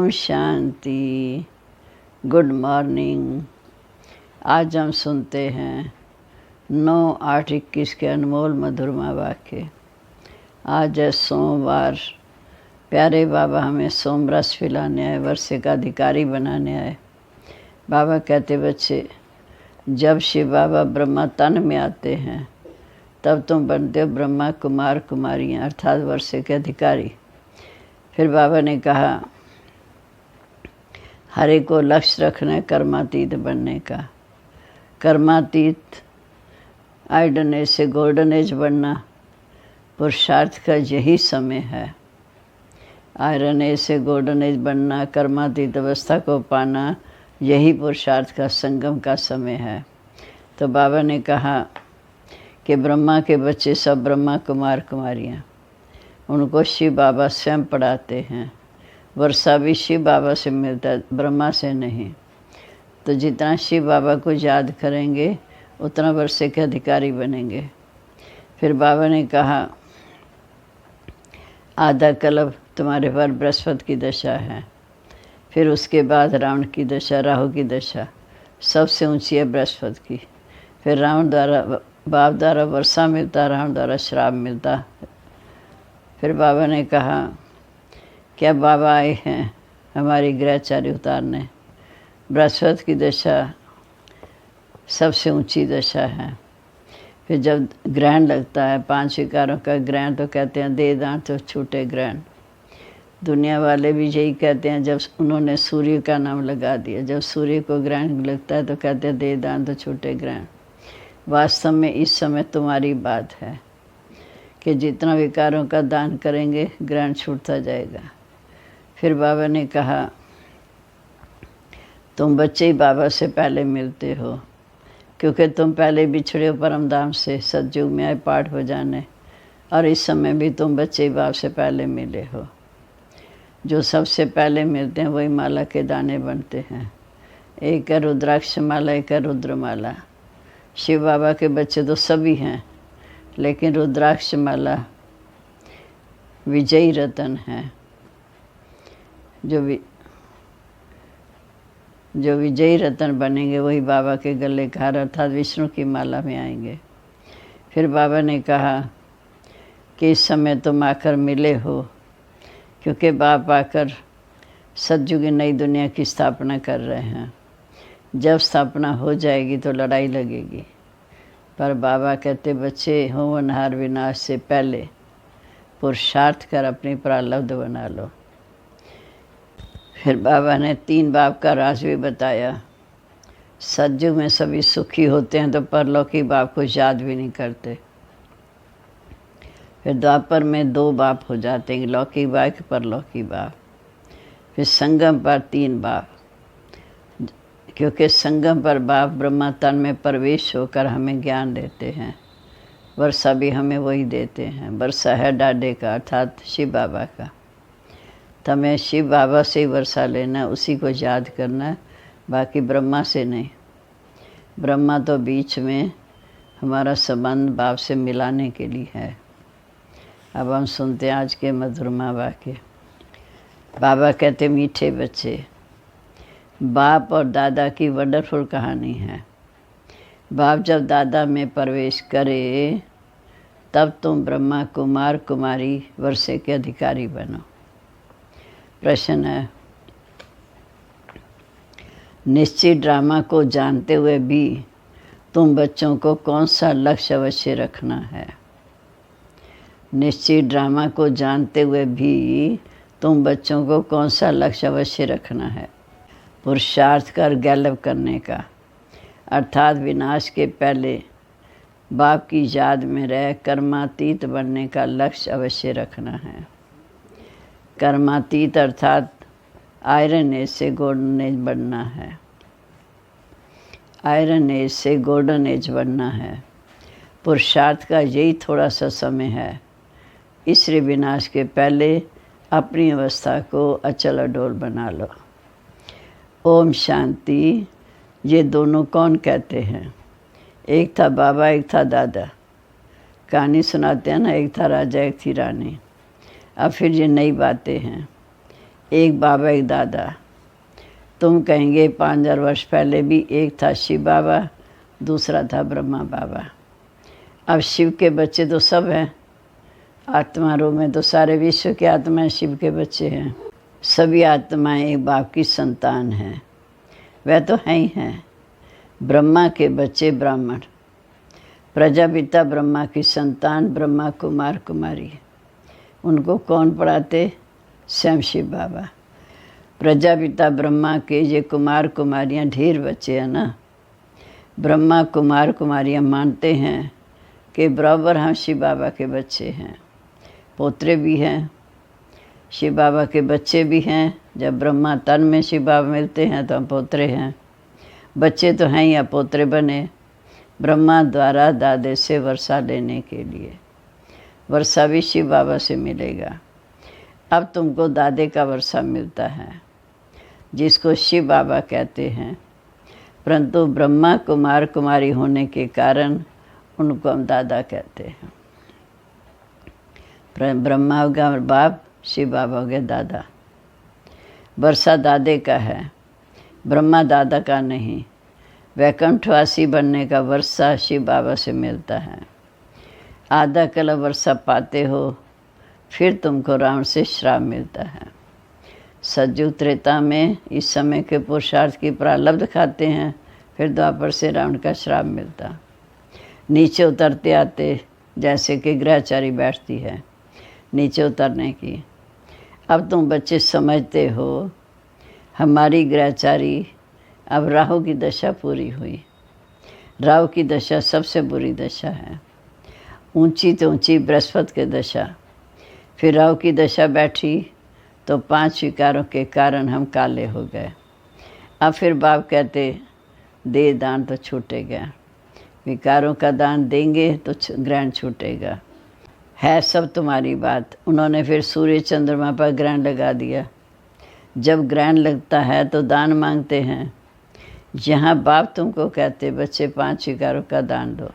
Om Shanti. Good morning. आज हम सुनते हैं 9/8/21 के अनमोल मधुरमा वाक्य। आज है सोमवार। प्यारे बाबा हमें सोमरस पिलाने आए, वर्षे का अधिकारी बनाने आए। बाबा कहते, बच्चे जब शिव बाबा ब्रह्मा तन में आते हैं तब तुम बनते हो ब्रह्मा कुमार कुमारियाँ अर्थात वर्षे के अधिकारी। फिर बाबा ने कहा, हर एक को लक्ष्य रखना है कर्मातीत बनने का। कर्मातीत आयरन एज से गोल्डन एज बनना पुरुषार्थ का यही समय है। आयरन एज से गोल्डन एज बनना, कर्मातीत अवस्था को पाना, यही पुरुषार्थ का संगम का समय है। तो बाबा ने कहा कि ब्रह्मा के बच्चे सब ब्रह्मा कुमार कुमारियाँ, उनको शिव बाबा स्वयं पढ़ाते हैं। वर्षा भी शिव बाबा से मिलता है, ब्रह्मा से नहीं। तो जितना शिव बाबा को याद करेंगे उतना वर्षे के अधिकारी बनेंगे। फिर बाबा ने कहा, आधा कल्प तुम्हारे पर बृहस्पति की दशा है, फिर उसके बाद रावण की दशा, राहु की दशा सबसे ऊंची है बृहस्पति की। फिर रावण द्वारा बाप द्वारा वर्षा मिलता, रावण द्वारा श्राप मिलता। फिर बाबा ने कहा, क्या बाबा आए हैं हमारी ग्रहचारी उतारने। बृहस्पति की दशा सबसे ऊंची दशा है। फिर जब ग्रहण लगता है, 5 विकारों का ग्रहण, तो कहते हैं दे दान तो छूटे ग्रहण। दुनिया वाले भी यही कहते हैं, जब उन्होंने सूर्य का नाम लगा दिया, जब सूर्य को ग्रहण लगता है तो कहते हैं दे दान तो छूटे ग्रहण। वास्तव में इस समय तुम्हारी बात है कि जितना विकारों का दान करेंगे ग्रहण छूटता जाएगा। फिर बाबा ने कहा, तुम बच्चे ही बाबा से पहले मिलते हो, क्योंकि तुम पहले बिछड़े हो परमधाम से, सतयुग में आए पाठ बजाने, और इस समय भी तुम बच्चे ही बाबा से पहले मिले हो। जो सबसे पहले मिलते हैं वही माला के दाने बनते हैं। एक है रुद्राक्ष माला, एक है रुद्रमाला। शिव बाबा के बच्चे तो सभी हैं, लेकिन रुद्राक्ष माला विजयी रतन है। जो विजयी रतन बनेंगे वही बाबा के गले का हार अर्थात विष्णु की माला में आएंगे। फिर बाबा ने कहा कि इस समय तुम आकर मिले हो, क्योंकि बाप आकर सतयुग की नई दुनिया की स्थापना कर रहे हैं। जब स्थापना हो जाएगी तो लड़ाई लगेगी, पर बाबा कहते, बच्चे होनहार विनाश से पहले पुरुषार्थ कर अपनी प्रारब्ध बना लो। फिर बाबा ने 3 बाप का राज भी बताया। सतयुग में सभी सुखी होते हैं तो परलौकी बाप को याद भी नहीं करते। फिर द्वापर में 2 बाप हो जाते हैं, लौकिक बाप, परलौकी बाप। फिर संगम पर 3 बाप, क्योंकि संगम पर बाप ब्रह्मा तन में प्रवेश होकर हमें ज्ञान देते हैं। वर्षा भी हमें वही देते हैं। वर्षा है डाडे का अर्थात शिव बाबा का। तो हमें शिव बाबा से ही वर्षा लेना, उसी को याद करना, बाकी ब्रह्मा से नहीं। ब्रह्मा तो बीच में हमारा संबंध बाप से मिलाने के लिए है। अब हम सुनते हैं आज के मधुरमा वाक्य। बाबा कहते, मीठे बच्चे, बाप और दादा की वंडरफुल कहानी है। बाप जब दादा में प्रवेश करे तब तुम ब्रह्मा कुमार कुमारी वर्षे के अधिकारी बनो। प्रश्न है, निश्चित ड्रामा को जानते हुए भी तुम बच्चों को कौन सा लक्ष्य अवश्य रखना है। निश्चित ड्रामा को जानते हुए भी तुम बच्चों को कौन सा लक्ष्य अवश्य रखना है। पुरुषार्थ कर गैलव करने का, अर्थात विनाश के पहले बाप की याद में रह कर्मातीत बनने का लक्ष्य अवश्य रखना है। कर्मातीत अर्थात आयरन एज से गोल्डन एज बनना है। आयरन एज से गोल्डन एज बनना है। पुरुषार्थ का यही थोड़ा सा समय है, इसलिए विनाश के पहले अपनी अवस्था को अचल अडोल बना लो। ओम शांति। ये दोनों कौन कहते हैं? एक था बाबा, एक था दादा। कहानी सुनाते हैं ना, एक था राजा, एक थी रानी। अब फिर ये नई बातें हैं। एक बाबा एक दादा। तुम कहेंगे 5000 वर्ष पहले भी एक था शिव बाबा, दूसरा था ब्रह्मा बाबा। अब शिव के बच्चे तो सब हैं, आत्मा रूप में तो सारे विश्व के आत्माएं शिव के बच्चे हैं। सभी आत्माएं एक बाप की संतान हैं, वह तो हैं ही हैं। ब्रह्मा के बच्चे ब्राह्मण, प्रजापिता ब्रह्मा की संतान ब्रह्मा कुमार कुमारी। उनको कौन पढ़ाते? स्वयं शिव बाबा। प्रजापिता ब्रह्मा के ये कुमार कुमारियाँ ढेर बच्चे हैं ना। ब्रह्मा कुमार कुमारियाँ मानते हैं कि बराबर हम शिव बाबा के बच्चे हैं, पोतरे भी हैं, शिव बाबा के बच्चे भी हैं। जब ब्रह्मा तन में शिव बाबा मिलते हैं तो हम पोतरे हैं, बच्चे तो हैं या पोतरे बने। ब्रह्मा द्वारा दादे से वर्षा लेने के लिए, वर्षा भी शिव बाबा से मिलेगा। अब तुमको दादे का वर्षा मिलता है, जिसको शिव बाबा कहते हैं, परंतु ब्रह्मा कुमार कुमारी होने के कारण उनको हम दादा कहते हैं। ब्रह्मा हो गया बाप, शिव बाबा हो गया दादा। वर्षा दादे का है, ब्रह्मा दादा का नहीं। वैकुंठवासी बनने का वर्षा शिव बाबा से मिलता है। आधा कल वर्षा पाते हो, फिर तुमको रावण से श्राप मिलता है। सतयुग त्रेता में इस समय के पुरुषार्थ की प्रारब्ध खाते हैं, फिर द्वापर से रावण का श्राप मिलता। नीचे उतरते आते जैसे कि ग्रहचारी बैठती है नीचे उतरने की। अब तुम बच्चे समझते हो, हमारी ग्रहचारी अब राहु की दशा पूरी हुई। राहु की दशा सबसे बुरी दशा है, ऊंची तो ऊंची बृहस्पति की दशा। फिर राहु की दशा बैठी तो 5 विकारों के कारण हम काले हो गए। अब फिर बाप कहते दे दान तो छूटेगा, विकारों का दान देंगे तो ग्रहण छूटेगा। है सब तुम्हारी बात। उन्होंने फिर सूर्य चंद्रमा पर ग्रहण लगा दिया। जब ग्रहण लगता है तो दान मांगते हैं। यहाँ बाप तुमको कहते बच्चे 5 विकारों का दान दो,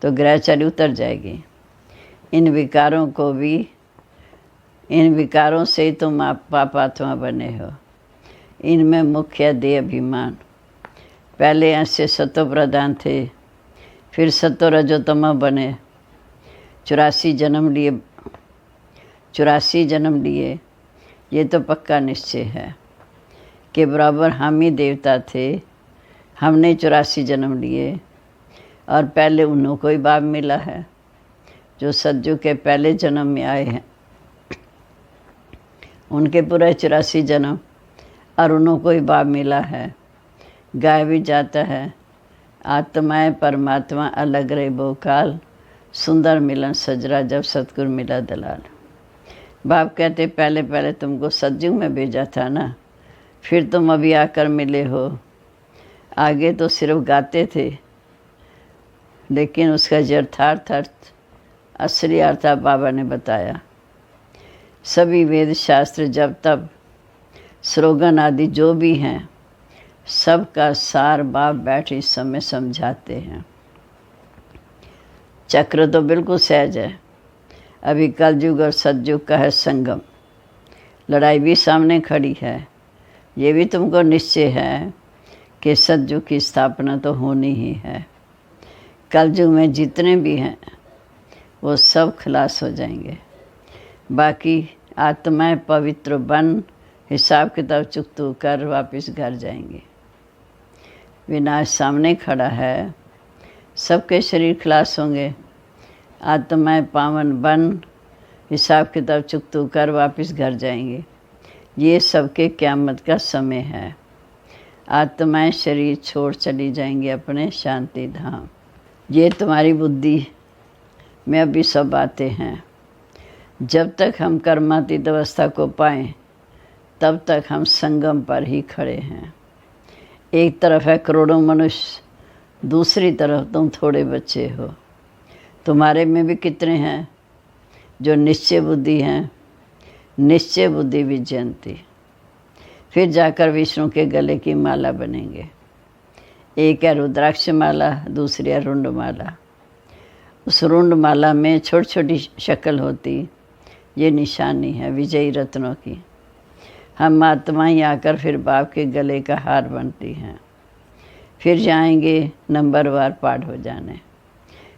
तो ग्रहचारी उतर जाएगी। इन विकारों से ही तुम आप पापात्मा बने हो। इनमें मुख्य देह अभिमान। पहले ऐसे सतो प्रधान थे, फिर सतो रजोतमा बने। 84 जन्म लिए। ये तो पक्का निश्चय है कि बराबर हम ही देवता थे। हमने 84 जन्म लिए और पहले उन्हों को ही बाप मिला है जो सज्जू के पहले जन्म में आए हैं। उनके पूरे 84 जन्म और उन्हों को ही बाप मिला है। गाय भी जाता है, आत्माएं परमात्मा अलग रहे बहुकाल, सुंदर मिलन सजरा जब सतगुरु मिला दलाल। बाप कहते पहले पहले तुमको सतयुग में भेजा था ना, फिर तुम अभी आकर मिले हो। आगे तो सिर्फ गाते थे, लेकिन उसका यथार्थ अर्थ असली अर्थ बाबा ने बताया। सभी वेद शास्त्र जब तब स्लोगन आदि जो भी हैं, सबका सार बाप बैठ इस समय समझाते हैं। चक्र तो बिल्कुल सहज है। अभी कलयुग और सतयुग का है संगम। लड़ाई भी सामने खड़ी है। ये भी तुमको निश्चय है कि सतयुग की स्थापना तो होनी ही है। कलयुग में जितने भी हैं वो सब खलास हो जाएंगे। बाकी आत्माएं पवित्र बन हिसाब किताब चुकतू कर वापस घर जाएंगे। विनाश सामने खड़ा है, सबके शरीर खलास होंगे। आत्माएं पावन बन हिसाब किताब चुकतू कर वापस घर जाएंगे। ये सबके क़यामत का समय है। आत्माएं शरीर छोड़ चली जाएंगी अपने शांति धाम। ये तुम्हारी बुद्धि में अभी सब बातें हैं। जब तक हम कर्मातीत अवस्था को पाएं, तब तक हम संगम पर ही खड़े हैं। एक तरफ है करोड़ों मनुष्य, दूसरी तरफ तुम थोड़े बच्चे हो। तुम्हारे में भी कितने हैं जो निश्चय बुद्धि हैं। निश्चय बुद्धि विजयंती, फिर जाकर विष्णु के गले की माला बनेंगे। एक है रुद्राक्ष माला, दूसरी है रुंड माला। उस रुंड माला में छोटी छोटी शक्ल होती, ये निशानी है विजयी रत्नों की। हम आत्माएं आकर फिर बाप के गले का हार बनती हैं। फिर जाएंगे नंबरवार पाठ हो जाने।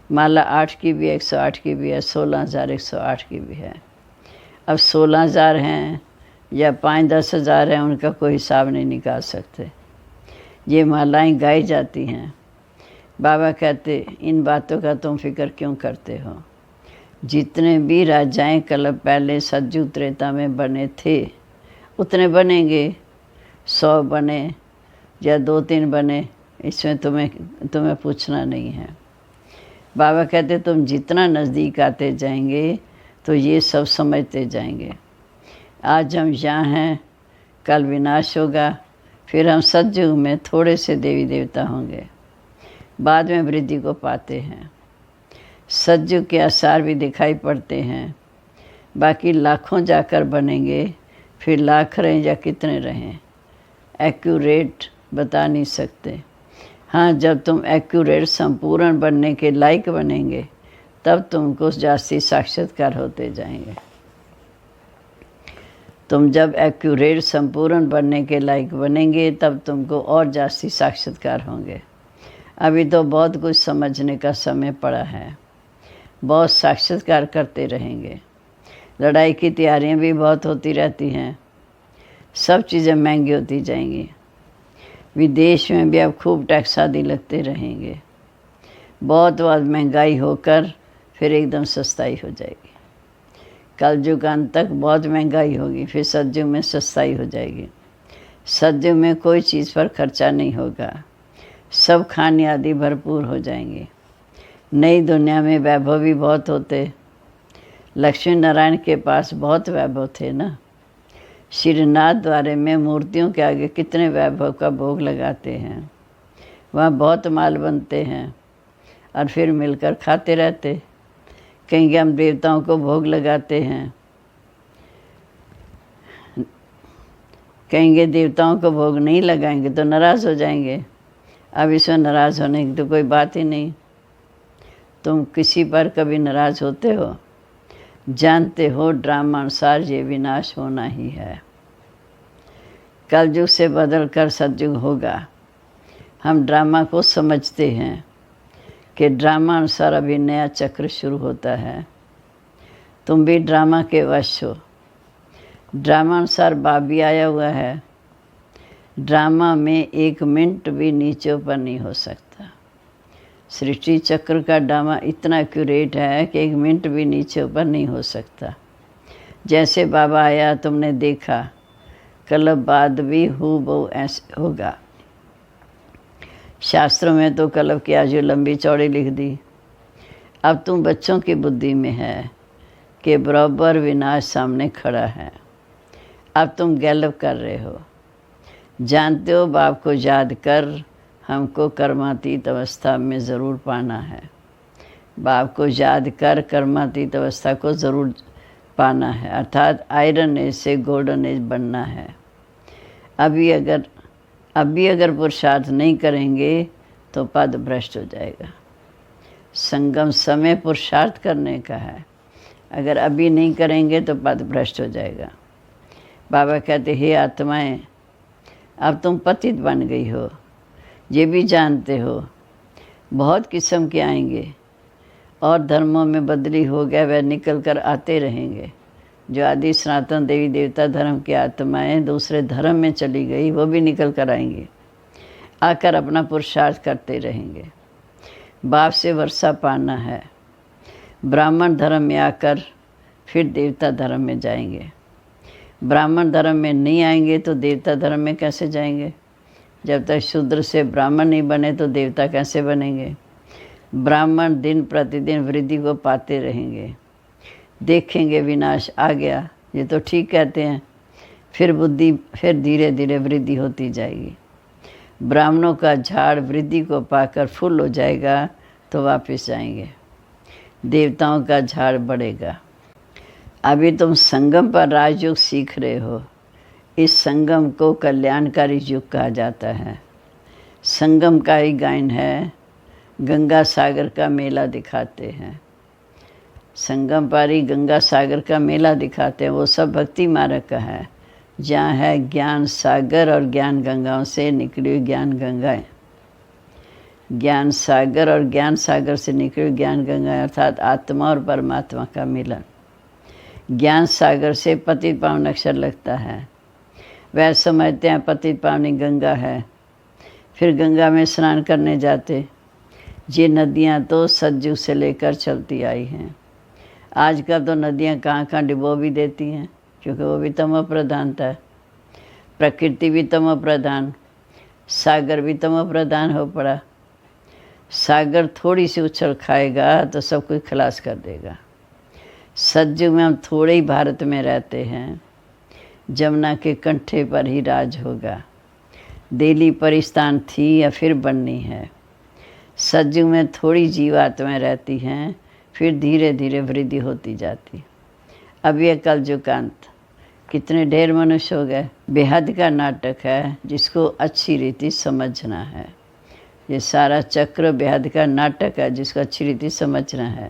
माला 8 की भी 108 की भी है, 16,108 की भी है। अब 16,000 हैं या 5-10 हज़ार हैं, उनका कोई हिसाब नहीं निकाल सकते। ये मालाएं गाई जाती हैं। बाबा कहते इन बातों का तुम फिक्र क्यों करते हो। जितने भी राजाएं कल पहले सतयुग त्रेता में बने थे उतने बनेंगे। 100 बने या 2-3 बने, इसमें तुम्हें पूछना नहीं है। बाबा कहते तुम जितना नज़दीक आते जाएंगे तो ये सब समझते जाएंगे। आज हम यहाँ हैं, कल विनाश होगा, फिर हम सतयुग में थोड़े से देवी देवता होंगे, बाद में वृद्धि को पाते हैं। सतयुग के आसार भी दिखाई पड़ते हैं। बाकी लाखों जाकर बनेंगे, फिर लाख रहें या कितने रहें एक्यूरेट बता नहीं सकते। हाँ, जब तुम एक्यूरेट संपूर्ण बनने के लायक बनेंगे तब तुमको जास्ती साक्षात्कार होते जाएंगे। तुम जब एक्यूरेट संपूर्ण बनने के लायक बनेंगे तब तुमको और जास्ती साक्षात्कार होंगे। अभी तो बहुत कुछ समझने का समय पड़ा है, बहुत साक्षात्कार करते रहेंगे। लड़ाई की तैयारियां भी बहुत होती रहती हैं। सब चीज़ें महंगी होती जाएंगी। विदेश में भी अब खूब टैक्स आदि लगते रहेंगे। बहुत बाद महंगाई होकर फिर एकदम सस्ताई हो जाएगी। कलयुग अंत तक बहुत महंगाई होगी, फिर सतयुग में सस्ताई हो जाएगी। सतयुग में कोई चीज़ पर खर्चा नहीं होगा, सब खाने आदि भरपूर हो जाएंगे। नई दुनिया में वैभव भी बहुत होते। लक्ष्मी नारायण के पास बहुत वैभव थे ना। श्रीनाथ द्वारे में मूर्तियों के आगे कितने वैभव का भोग लगाते हैं। वहाँ बहुत माल बनते हैं और फिर मिलकर खाते रहते। कहेंगे हम देवताओं को भोग लगाते हैं, कहेंगे देवताओं को भोग नहीं लगाएंगे तो नाराज़ हो जाएंगे। अब इसमें नाराज़ होने की तो कोई बात ही नहीं। तुम किसी पर कभी नाराज़ होते हो? जानते हो ड्रामा अनुसार ये विनाश होना ही है। कलयुग से बदल कर सतयुग होगा। हम ड्रामा को समझते हैं कि ड्रामा अनुसार अभी नया चक्र शुरू होता है। तुम भी ड्रामा के वश हो। ड्रामा अनुसार बाप भी आया हुआ है। ड्रामा में 1 मिनट भी नीचे ऊपर नहीं हो सकता। सृष्टि चक्र का ड्रामा इतना एक्यूरेट है कि 1 मिनट भी नीचे ऊपर नहीं हो सकता। जैसे बाबा आया तुमने देखा, कल बाद भी हूबहू ऐसे होगा। शास्त्रों में तो कलब की आयु लंबी चौड़ी लिख दी। अब तुम बच्चों की बुद्धि में है कि बराबर विनाश सामने खड़ा है। अब तुम गैलप कर रहे हो। जानते हो बाप को याद कर हमको कर्मातीत अवस्था में ज़रूर पाना है। बाप को याद कर कर्मातीत अवस्था को ज़रूर पाना है, अर्थात आयरन एज से गोल्डन एज बनना है। अभी अगर पुरुषार्थ नहीं करेंगे तो पद भ्रष्ट हो जाएगा। संगम समय पुरुषार्थ करने का है, अगर अभी नहीं करेंगे तो पद भ्रष्ट हो जाएगा। बाबा कहते हे आत्माएं, अब तुम पतित बन गई हो, ये भी जानते हो। बहुत किस्म के आएंगे और धर्मों में बदली हो गया, वह निकल कर आते रहेंगे। जो आदि सनातन देवी देवता धर्म की आत्माएं दूसरे धर्म में चली गई, वो भी निकल कर आएंगे, आकर अपना पुरुषार्थ करते रहेंगे। बाप से वर्षा पाना है। ब्राह्मण धर्म में आकर फिर देवता धर्म में जाएंगे। ब्राह्मण धर्म में नहीं आएंगे तो देवता धर्म में कैसे जाएंगे? जब तक शूद्र से ब्राह्मण नहीं बने तो देवता कैसे बनेंगे? ब्राह्मण दिन प्रतिदिन वृद्धि को पाते रहेंगे। देखेंगे विनाश आ गया, ये तो ठीक कहते हैं, फिर धीरे धीरे वृद्धि होती जाएगी। ब्राह्मणों का झाड़ वृद्धि को पाकर फुल हो जाएगा तो वापस जाएंगे। देवताओं का झाड़ बढ़ेगा। अभी तुम संगम पर राजयोग सीख रहे हो। इस संगम को कल्याणकारी युग कहा जाता है। संगम का ही गायन है। गंगा सागर का मेला दिखाते हैं। संगम पर ही गंगा सागर का मेला दिखाते हैं। वो सब भक्ति मार्ग का है। जहाँ है ज्ञान सागर और ज्ञान गंगाओं से निकली हुई ज्ञान गंगाएं। ज्ञान सागर और ज्ञान सागर से निकली हुई ज्ञान गंगाएं अर्थात आत्मा और परमात्मा का मिलन। ज्ञान सागर से पतित पावन अक्षर लगता है। वह समझते हैं पतित पावनी गंगा है, फिर गंगा में स्नान करने जाते। ये नदियाँ तो सतयुग से लेकर चलती आई हैं। आजकल तो नदियाँ कहाँ कहाँ डुबो भी देती हैं, क्योंकि वो भी तमो प्रधानता है। प्रकृति भी तमो प्रधान, सागर भी तमो प्रधान हो पड़ा। सागर थोड़ी सी उछल खाएगा तो सब कुछ खलास कर देगा। सतयुग में हम थोड़े ही भारत में रहते हैं। जमुना के कंठे पर ही राज होगा। दिल्ली परिस्थान थी या फिर बननी है। सतयुग में थोड़ी जीवात्माएं रहती हैं, फिर धीरे धीरे वृद्धि होती जाती। अब ये कलयुगांत कितने ढेर मनुष्य हो गए। बेहद का नाटक है जिसको अच्छी रीति समझना है। ये सारा चक्र बेहद का नाटक है जिसको अच्छी रीति समझना है।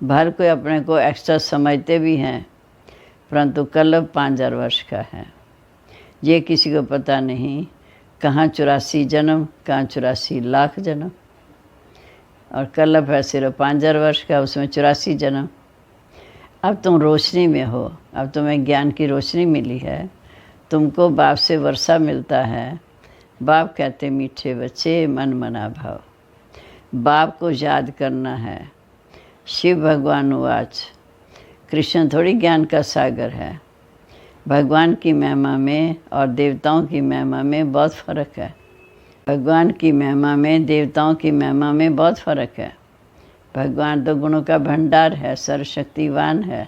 भर कोई अपने को एक्स्ट्रा समझते भी हैं, परंतु कल्प 5000 वर्ष का है। ये किसी को पता नहीं कहाँ 84 जन्म, कहाँ 84 लाख जन्म, और कल्प है सिर्फ 5000 वर्ष का, उसमें 84 जन्म। अब तुम रोशनी में हो, अब तुम्हें ज्ञान की रोशनी मिली है, तुमको बाप से वर्षा मिलता है। बाप कहते मीठे बच्चे मन मना भाव। बाप को याद करना है। शिव भगवान वाच, कृष्ण थोड़ी ज्ञान का सागर है। भगवान की महिमा में और देवताओं की महिमा में बहुत फ़र्क है। भगवान की महिमा में देवताओं की महिमा में बहुत फ़र्क है। भगवान तो गुणों का भंडार है, सर्वशक्तिवान है।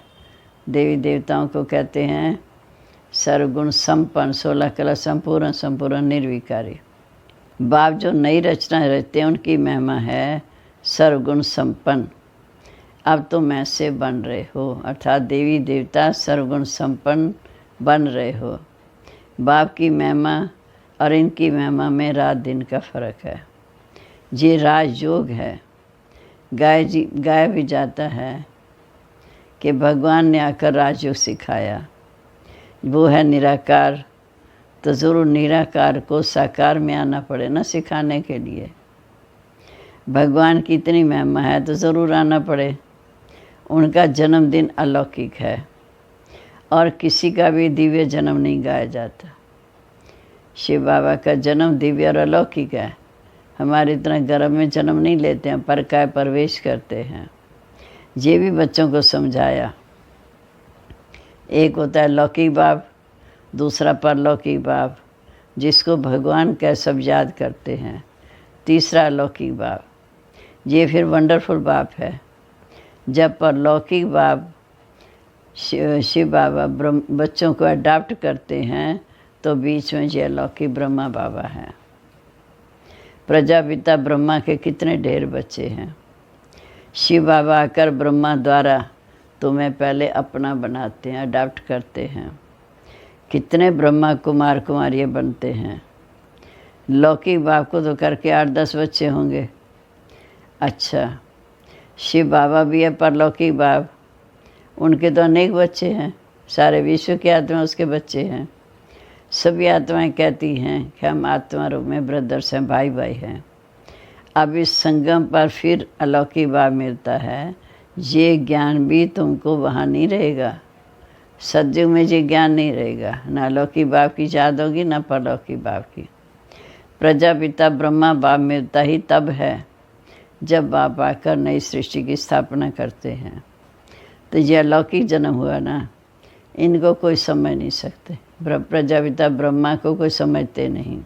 देवी देवताओं को कहते हैं सर्वगुण संपन्न, 16 कला संपूर्ण, संपूर्ण निर्विकारी। बाप जो नई रचना रचते हैं उनकी महिमा है सर्वगुण संपन्न। अब तुम ऐसे बन रहे हो, अर्थात देवी देवता सर्वगुण संपन्न बन रहे हो। बाप की महिमा और इनकी महिमा में रात दिन का फर्क है। ये राजयोग है। गाया भी जाता है कि भगवान ने आकर राजयोग सिखाया। वो है निराकार, तो ज़रूर निराकार को साकार में आना पड़े ना सिखाने के लिए। भगवान की इतनी महिमा है तो ज़रूर आना पड़े। उनका जन्मदिन अलौकिक है और किसी का भी दिव्य जन्म नहीं गाया जाता। शिव बाबा का जन्म दिव्य और अलौकिक है। हमारे इतना गर्भ में जन्म नहीं लेते हैं, परकाय प्रवेश करते हैं। ये भी बच्चों को समझाया। एक होता है लौकिक बाप, दूसरा परलौकिक बाप जिसको भगवान का सब याद करते हैं। तीसरा अलौकिक बाप, ये फिर वंडरफुल बाप है। जब परलौकिक बाप शिव बाबा बच्चों को अडॉप्ट करते हैं तो बीच में ये अलौकिक ब्रह्मा बाबा हैं। प्रजापिता ब्रह्मा के कितने ढेर बच्चे हैं। शिव बाबा आकर ब्रह्मा द्वारा तुम्हें पहले अपना बनाते हैं, अडॉप्ट करते हैं। कितने ब्रह्मा कुमार कुमारियाँ बनते हैं। लौकिक बाप को तो करके 8-10 बच्चे होंगे। अच्छा, शिव बाबा भी है परलौकिक बाप, उनके तो अनेक बच्चे हैं। सारे विश्व की आत्मा उसके बच्चे हैं। सभी आत्माएं कहती हैं कि हम आत्मा रूप में ब्रदर्स हैं, भाई भाई हैं। अब इस संगम पर फिर अलौकिक बाप मिलता है। ये ज्ञान भी तुमको वहाँ नहीं रहेगा। सतयुग में ये ज्ञान नहीं रहेगा। ना अलौकिक बाप की याद होगी, ना परलौकिक बाप की। प्रजापिता ब्रह्मा बाप मिलता ही तब है जब बाप आकर नई सृष्टि की स्थापना करते हैं। तो ये अलौकिक जन्म हुआ ना, इनको कोई समझ नहीं सकते। प्रजापिता ब्रह्मा को कोई समझते नहीं।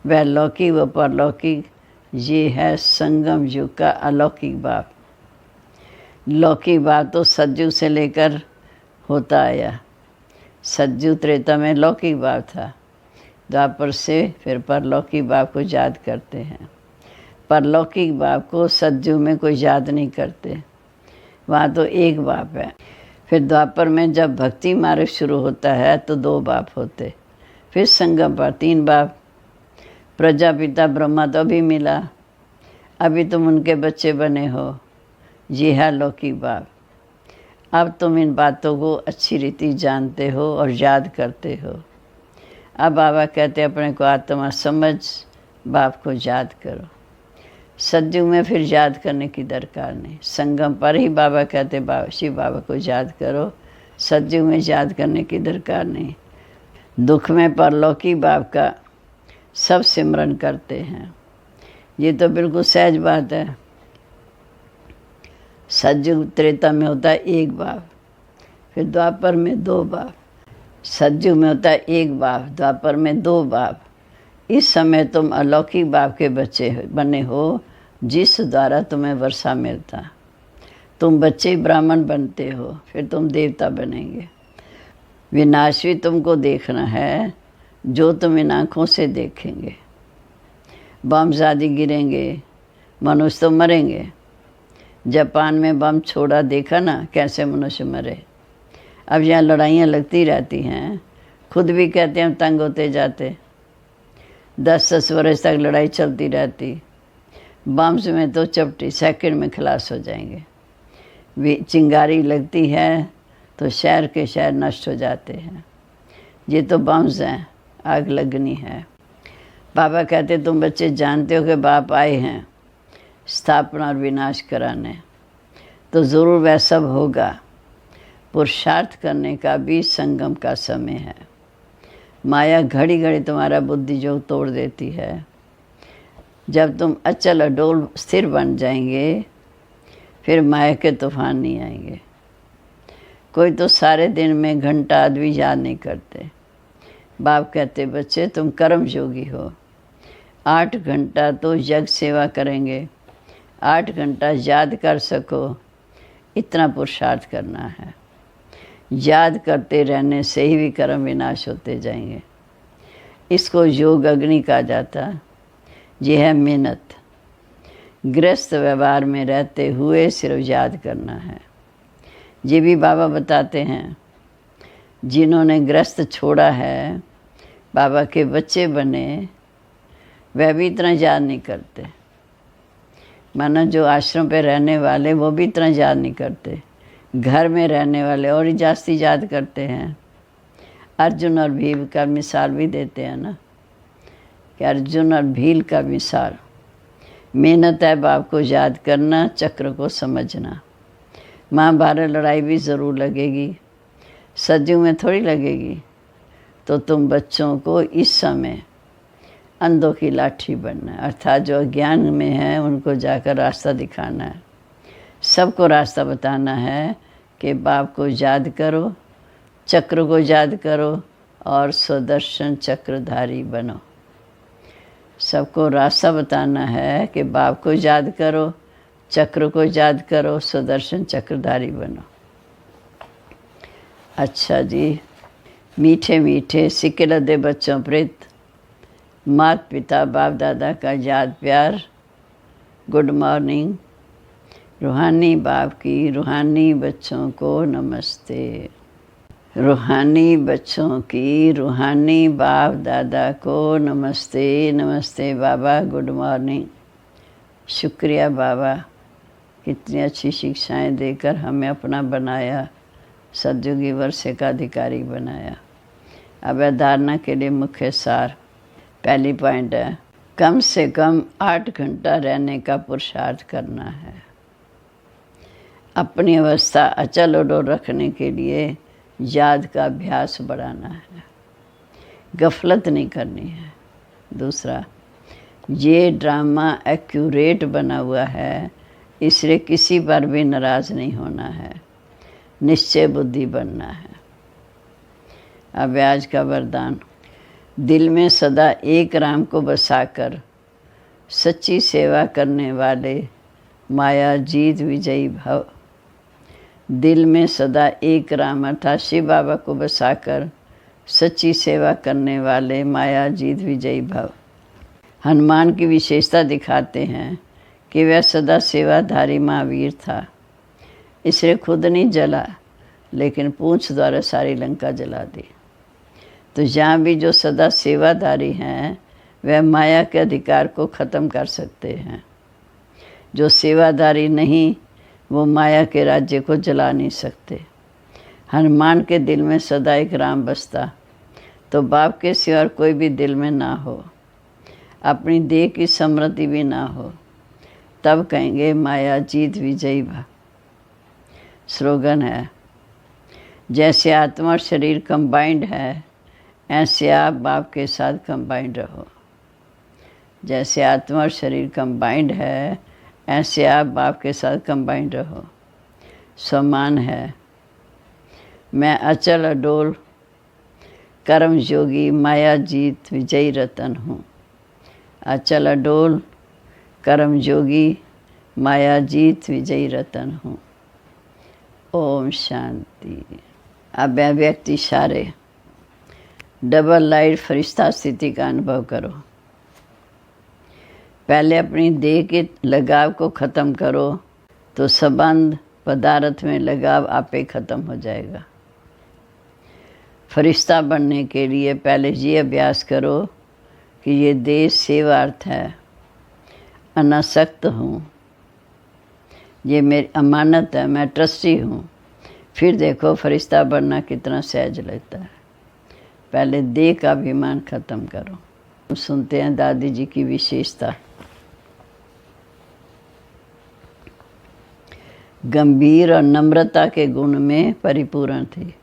वह लौकिक व परलौकिक, ये है संगम युग का अलौकिक बाप। लौकिक बाप तो सतयुग से लेकर होता आया। सतयुग त्रेता में लौकिक बाप था। द्वापर से फिर परलौकिक बाप को याद करते हैं। परलौकिक बाप को सतयुग में कोई याद नहीं करते, वहाँ तो एक बाप है। फिर द्वापर में जब भक्ति मार्ग शुरू होता है तो 2 बाप होते। फिर संगम पर 3 बाप। प्रजापिता ब्रह्मा तो अभी मिला, अभी तुम उनके बच्चे बने हो। ये है लौकिक बाप। अब तुम इन बातों को अच्छी रीति जानते हो और याद करते हो। अब बाबा कहते अपने को आत्मा समझ, बाप को याद करो। सतयुग में फिर याद करने की दरकार नहीं, संगम पर ही बाबा कहते शिव बाबा को याद करो, सतयुग में याद करने की दरकार नहीं। दुख में परलौकी बाप का सब सिमरन करते हैं, ये तो बिल्कुल सहज बात है। सतयुग त्रेता में होता है एक बाप, फिर द्वापर में 2 बाप। सतयुग में होता है एक बाप, द्वापर में 2 बाप। इस समय तुम अलौकिक बाप के बच्चे बने हो, जिस द्वारा तुम्हें वर्षा मिलता। तुम बच्चे ब्राह्मण बनते हो, फिर तुम देवता बनेंगे। विनाश भी तुमको देखना है, जो तुम इन आँखों से देखेंगे। बम आदि गिरेंगे, मनुष्य तो मरेंगे। जापान में बम छोड़ा, देखा ना कैसे मनुष्य मरे। अब यहाँ लड़ाइयाँ लगती रहती हैं, खुद भी कहते हैं हम तंग होते जाते। 10-10 वर्ष तक लड़ाई चलती रहती। बम्स में तो चपटी सेकंड में खलास हो जाएंगे। चिंगारी लगती है तो शहर के शहर नष्ट हो जाते हैं। ये तो बम्स हैं, आग लगनी है। बाबा कहते तुम बच्चे जानते हो कि बाप आए हैं स्थापना और विनाश कराने, तो ज़रूर वह सब होगा। पुरुषार्थ करने का भी संगम का समय है। माया घड़ी घड़ी तुम्हारा बुद्धि जो तोड़ देती है। जब तुम अचल अडोल स्थिर बन जाएंगे, फिर माया के तूफान नहीं आएंगे। कोई तो सारे दिन में घंटा आदमी याद नहीं करते। बाप कहते बच्चे तुम कर्म योगी हो, 8 घंटा तो यज्ञ सेवा करेंगे, 8 घंटा याद कर सको, इतना पुरुषार्थ करना है। याद करते रहने से ही भी कर्म विनाश होते जाएंगे। इसको योग अग्नि कहा जाता। यह है मेहनत। गृहस्थ व्यवहार में रहते हुए सिर्फ याद करना है। ये भी बाबा बताते हैं, जिन्होंने गृहस्थ छोड़ा है, बाबा के बच्चे बने, वह भी इतना याद नहीं करते। माना जो आश्रम पे रहने वाले वो भी इतना याद नहीं करते, घर में रहने वाले और ही जास्ती याद करते हैं। अर्जुन और भील का मिसाल भी देते हैं ना, कि अर्जुन और भील का मिसाल। मेहनत है बाप को याद करना, चक्र को समझना। महाभारत लड़ाई भी ज़रूर लगेगी, सतयुग में थोड़ी लगेगी। तो तुम बच्चों को इस समय अंधों की लाठी बनना है, अर्थात जो अज्ञान में है उनको जाकर रास्ता दिखाना है। सबको रास्ता बताना है कि बाप को याद करो, चक्र को याद करो और सुदर्शन चक्रधारी बनो। सबको रास्ता बताना है कि बाप को याद करो, चक्र को याद करो, सुदर्शन चक्रधारी बनो। अच्छा जी, मीठे मीठे सिक्के लदे बच्चों प्रीत, माता पिता बाप दादा का याद प्यार, गुड मॉर्निंग। रूहानी बाप की रूहानी बच्चों को नमस्ते। रूहानी बच्चों की रूहानी बाप दादा को नमस्ते। नमस्ते बाबा, गुड मॉर्निंग। शुक्रिया बाबा, कितनी अच्छी शिक्षाएं देकर हमें अपना बनाया, सतयुगी वर्षे का अधिकारी बनाया। अब धारणा के लिए मुख्य सार। पहली पॉइंट है, कम से कम 8 घंटा रहने का पुरुषार्थ करना है। अपनी अवस्था अचल अडोल रखने के लिए याद का अभ्यास बढ़ाना है, गफलत नहीं करनी है। दूसरा, ये ड्रामा एक्यूरेट बना हुआ है, इसलिए किसी पर भी नाराज़ नहीं होना है, निश्चय बुद्धि बनना है। अब आज का वरदान, दिल में सदा एक राम को बसाकर सच्ची सेवा करने वाले माया जीत विजयी भव। दिल में सदा एक राम अर्थात शिव बाबा को बसाकर सच्ची सेवा करने वाले माया जीत विजयी भव। हनुमान की विशेषता दिखाते हैं कि वह सदा सेवाधारी महावीर था, इसलिए खुद नहीं जला, लेकिन पूंछ द्वारा सारी लंका जला दी। तो जहाँ भी जो सदा सेवाधारी हैं, वह माया के अधिकार को ख़त्म कर सकते हैं। जो सेवाधारी नहीं, वो माया के राज्य को जला नहीं सकते। हनुमान के दिल में सदा एक राम बसता, तो बाप के सिवा और कोई भी दिल में ना हो, अपनी देह की समृद्धि भी ना हो, तब कहेंगे माया जीत विजयी भा। स्लोगन है, जैसे आत्मा और शरीर कंबाइंड है, ऐसे आप बाप के साथ कंबाइंड रहो। जैसे आत्मा और शरीर कंबाइंड है, ऐसे आप बाप के साथ कंबाइंड रहो। समान है, मैं अचल अडोल कर्म योगी माया जीत विजयी रतन हूँ। अचल अडोल कर्म योगी माया जीत विजयी रतन हूँ। ओम शांति। अब व्यक्ति सारे डबल लाइट फरिश्ता स्थिति का अनुभव करो। पहले अपनी देह के लगाव को ख़त्म करो, तो संबंध पदार्थ में लगाव आपे ख़त्म हो जाएगा। फरिश्ता बनने के लिए पहले ये अभ्यास करो कि ये देह सेवार्थ है, अनासक्त हूँ, ये मेरी अमानत है, मैं ट्रस्टी हूँ। फिर देखो फरिश्ता बनना कितना सहज लगता है। पहले देह का अभिमान ख़त्म करो। सुनते हैं दादी जी की विशेषता। गंभीर और नम्रता के गुण में परिपूर्ण थी।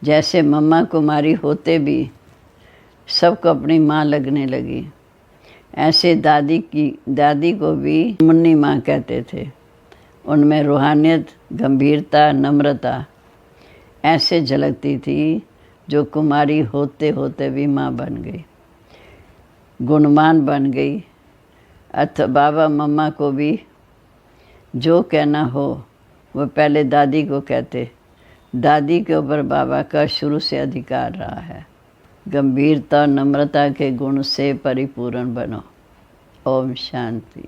जैसे मम्मा कुमारी होते भी सबको अपनी माँ लगने लगी, ऐसे दादी को भी मुन्नी माँ कहते थे। उनमें रूहानियत, गंभीरता, नम्रता ऐसे झलकती थी जो कुमारी होते होते भी माँ बन गई, गुणवान बन गई। बाबा मम्मा को भी जो कहना हो वो पहले दादी को कहते। दादी के ऊपर बाबा का शुरू से अधिकार रहा है। गंभीरता और नम्रता के गुण से परिपूर्ण बनो। ओम शांति।